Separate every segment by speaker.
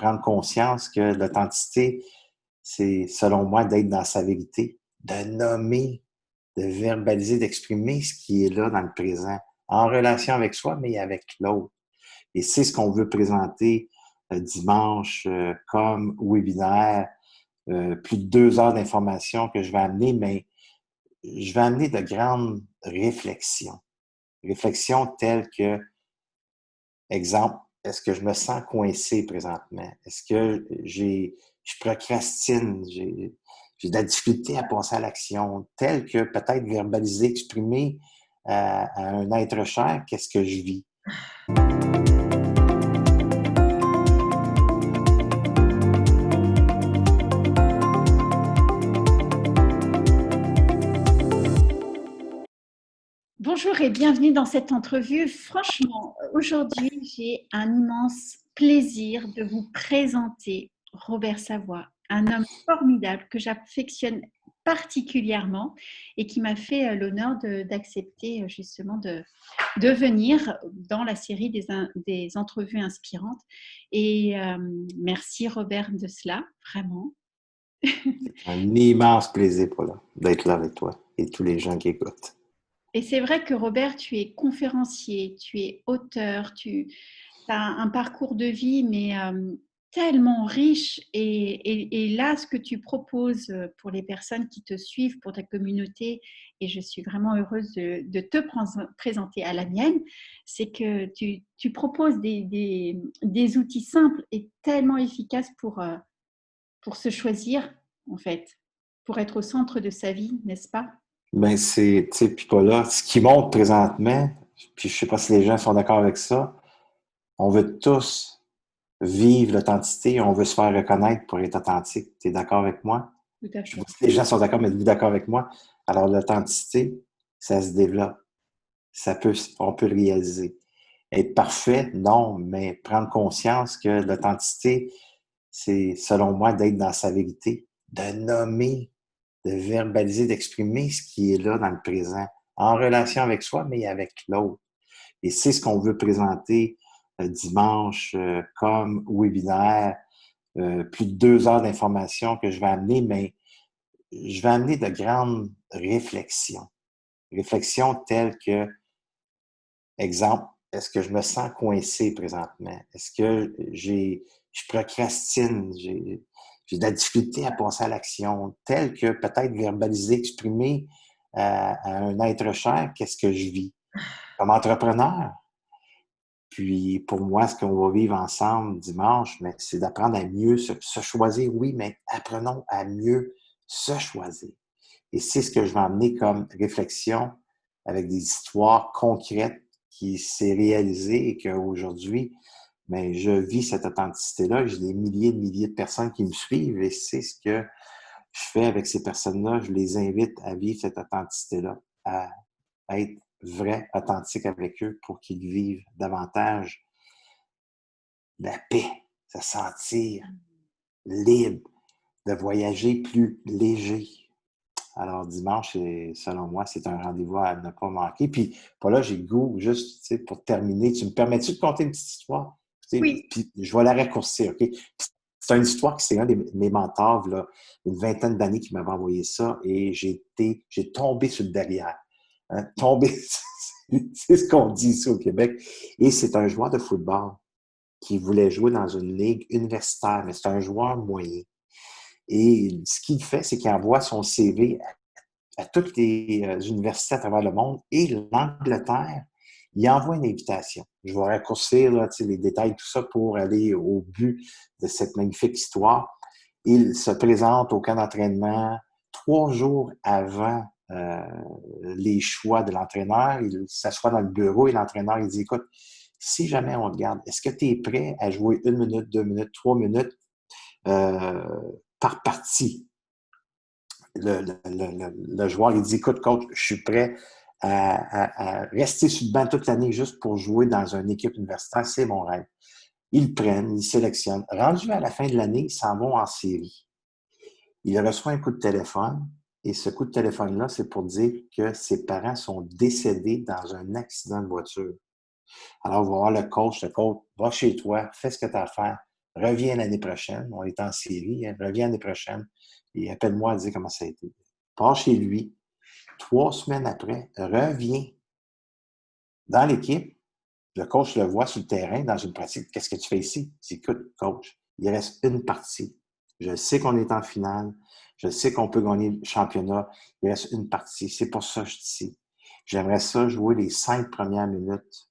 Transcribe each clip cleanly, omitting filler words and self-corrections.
Speaker 1: prendre conscience que l'authenticité, c'est, selon moi, d'être dans sa vérité, de nommer, de verbaliser, d'exprimer ce qui est là dans le présent, en relation avec soi, mais avec l'autre. Et c'est ce qu'on veut présenter dimanche comme webinaire, plus de 2 heures d'informations que je vais amener, mais je vais amener de grandes réflexions. Réflexions telles que, exemple, est-ce que je me sens coincé présentement? Est-ce que je procrastine? J'ai de la difficulté à passer à l'action, telle que peut-être verbaliser, exprimer à un être cher qu'est-ce que je vis.
Speaker 2: Bonjour et bienvenue dans cette entrevue. Franchement, aujourd'hui, j'ai un immense plaisir de vous présenter Robert Savoie, un homme formidable que j'affectionne particulièrement et qui m'a fait l'honneur d'accepter justement de venir dans la série des entrevues inspirantes. Et merci Robert de cela, vraiment.
Speaker 1: C'est un immense plaisir d'être là avec toi et tous les gens qui écoutent.
Speaker 2: Et c'est vrai que Robert, tu es conférencier, tu es auteur, tu as un parcours de vie, mais tellement riche. Et là, ce que tu proposes pour les personnes qui te suivent, pour ta communauté, et je suis vraiment heureuse de te présenter à la mienne, c'est que tu proposes des outils simples et tellement efficaces pour se choisir, en fait, pour être au centre de sa vie, n'est-ce pas?
Speaker 1: Ben c'est, tu sais, puis pas là. Ce qui montre présentement, puis je sais pas si les gens sont d'accord avec ça, on veut tous vivre l'authenticité, on veut se faire reconnaître pour être authentique. Tu es d'accord avec moi?
Speaker 2: Tout à
Speaker 1: Je sais
Speaker 2: fait.
Speaker 1: pas si les gens sont d'accord, mais êtes-vous d'accord avec moi? Alors, l'authenticité, ça se développe. On peut le réaliser. Être parfait, non, mais prendre conscience que l'authenticité, c'est, selon moi, d'être dans sa vérité, de nommer, de verbaliser, d'exprimer ce qui est là dans le présent, en relation avec soi, mais avec l'autre. Et c'est ce qu'on veut présenter dimanche comme webinaire, plus de 2 heures d'informations que je vais amener, mais je vais amener de grandes réflexions. Réflexions telles que, exemple, est-ce que je me sens coincé présentement? Est-ce que je procrastine? J'ai de la difficulté à passer à l'action, telle que peut-être verbaliser, exprimer à un être cher qu'est-ce que je vis. Comme entrepreneur, puis pour moi, ce qu'on va vivre ensemble dimanche, mais c'est d'apprendre à mieux se choisir, oui, mais apprenons à mieux se choisir. Et c'est ce que je vais emmener comme réflexion avec des histoires concrètes qui s'est réalisé et qu'aujourd'hui, mais je vis cette authenticité-là. J'ai des milliers et milliers de personnes qui me suivent et c'est ce que je fais avec ces personnes-là. Je les invite à vivre cette authenticité-là, à être vrai, authentique avec eux pour qu'ils vivent davantage la paix, se sentir libre, de voyager plus léger. Alors, dimanche, selon moi, c'est un rendez-vous à ne pas manquer. Puis, pas là, j'ai le goût, juste, tu sais, pour terminer, tu me permets-tu de conter une petite histoire? Tu sais,
Speaker 2: Oui.
Speaker 1: puis, je vais la raccourcir, OK? C'est une histoire qui c'est un de mes mentors, là, une vingtaine d'années qui m'avait envoyé ça et j'ai tombé sur le derrière. Hein? Tombé, c'est ce qu'on dit ici au Québec. Et c'est un joueur de football qui voulait jouer dans une ligue universitaire, mais c'est un joueur moyen. Et ce qu'il fait, c'est qu'il envoie son CV à toutes les universités à travers le monde et l'Angleterre, il envoie une invitation. Je vais raccourcir là, les détails, tout ça, pour aller au but de cette magnifique histoire. Il se présente au camp d'entraînement 3 jours avant les choix de l'entraîneur. Il s'assoit dans le bureau et l'entraîneur il dit, écoute, si jamais on te garde, est-ce que tu es prêt à jouer 1 minute, 2 minutes, 3 minutes euh, par partie? Le joueur, il dit, écoute, coach, je suis prêt à rester sur le banc toute l'année juste pour jouer dans une équipe universitaire. C'est mon rêve. Ils le prennent, ils sélectionnent. Rendu à la fin de l'année, ils s'en vont en série. Il reçoit un coup de téléphone et ce coup de téléphone-là, c'est pour dire que ses parents sont décédés dans un accident de voiture. Alors, on va voir le coach, va chez toi, fais ce que tu as à faire, reviens l'année prochaine. On est en série, hein, reviens l'année prochaine et appelle-moi à dire comment ça a été. Pars chez lui. 3 semaines après, reviens dans l'équipe. Le coach le voit sur le terrain, dans une pratique. Qu'est-ce que tu fais ici? Il dit, écoute, coach, il reste une partie. Je sais qu'on est en finale. Je sais qu'on peut gagner le championnat. Il reste une partie. C'est pour ça que je suis ici. J'aimerais ça jouer les 5 premières minutes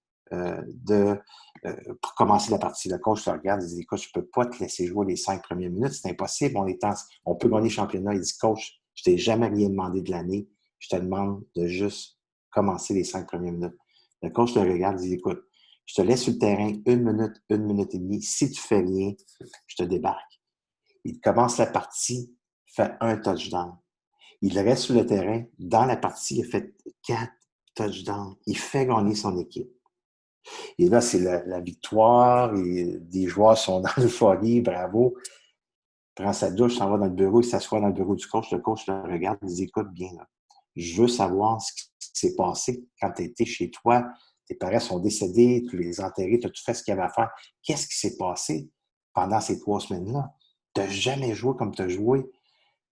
Speaker 1: pour commencer la partie. Le coach te regarde et dit, écoute, je ne peux pas te laisser jouer les 5 premières minutes. C'est impossible. On peut gagner le championnat. Il dit, coach, je t'ai jamais rien demandé de l'année. Je te demande de juste commencer les 5 premières minutes. Le coach te regarde et dit, écoute, je te laisse sur le terrain 1 minute et demie. Si tu fais rien, je te débarque. Il commence la partie, fait un touchdown. Il reste sur le terrain. Dans la partie, il a fait 4 touchdowns. Il fait gagner son équipe. Et là, c'est la victoire. Et des joueurs sont dans l'euphorie. Bravo. Il prend sa douche, s'en va dans le bureau. Il s'assoit dans le bureau du coach. Le coach le regarde. Il dit, écoute bien, là, je veux savoir ce qui s'est passé quand tu étais chez toi. Tes parents sont décédés, tu les as enterrés, tu as tout fait ce qu'il y avait à faire. Qu'est-ce qui s'est passé pendant ces 3 semaines-là? Tu n'as jamais joué comme tu as joué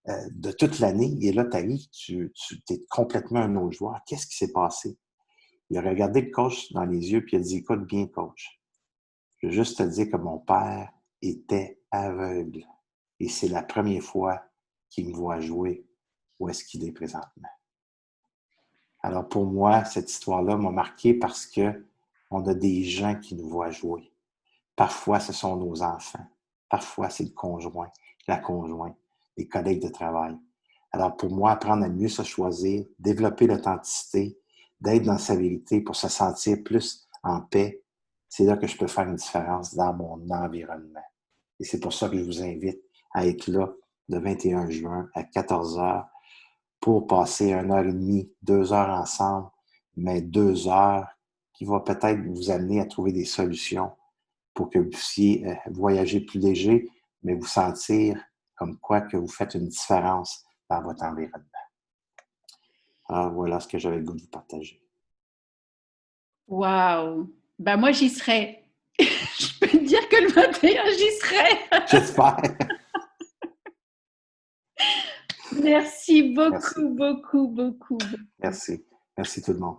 Speaker 1: de toute l'année. Et là, tu arrives, tu es complètement un autre joueur. Qu'est-ce qui s'est passé? Il a regardé le coach dans les yeux puis il a dit, écoute bien, coach, je veux juste te dire que mon père était aveugle. Et c'est la première fois qu'il me voit jouer où est-ce qu'il est présentement. Alors pour moi, cette histoire-là m'a marqué parce que on a des gens qui nous voient jouer. Parfois, ce sont nos enfants. Parfois, c'est le conjoint, la conjointe, les collègues de travail. Alors pour moi, apprendre à mieux se choisir, développer l'authenticité, d'être dans sa vérité pour se sentir plus en paix, c'est là que je peux faire une différence dans mon environnement. Et c'est pour ça que je vous invite à être là le 21 juin à 14 heures pour passer 1 heure et demie, 2 heures ensemble, mais 2 heures qui vont peut-être vous amener à trouver des solutions pour que vous puissiez voyager plus léger, mais vous sentir comme quoi que vous faites une différence dans votre environnement. Alors voilà ce que j'avais le goût de vous partager.
Speaker 2: Waouh! Ben moi, j'y serai. Je peux te dire que le 21, j'y serai.
Speaker 1: J'espère.
Speaker 2: Merci
Speaker 1: Merci.
Speaker 2: beaucoup, beaucoup, beaucoup.
Speaker 1: Merci. Merci tout le monde.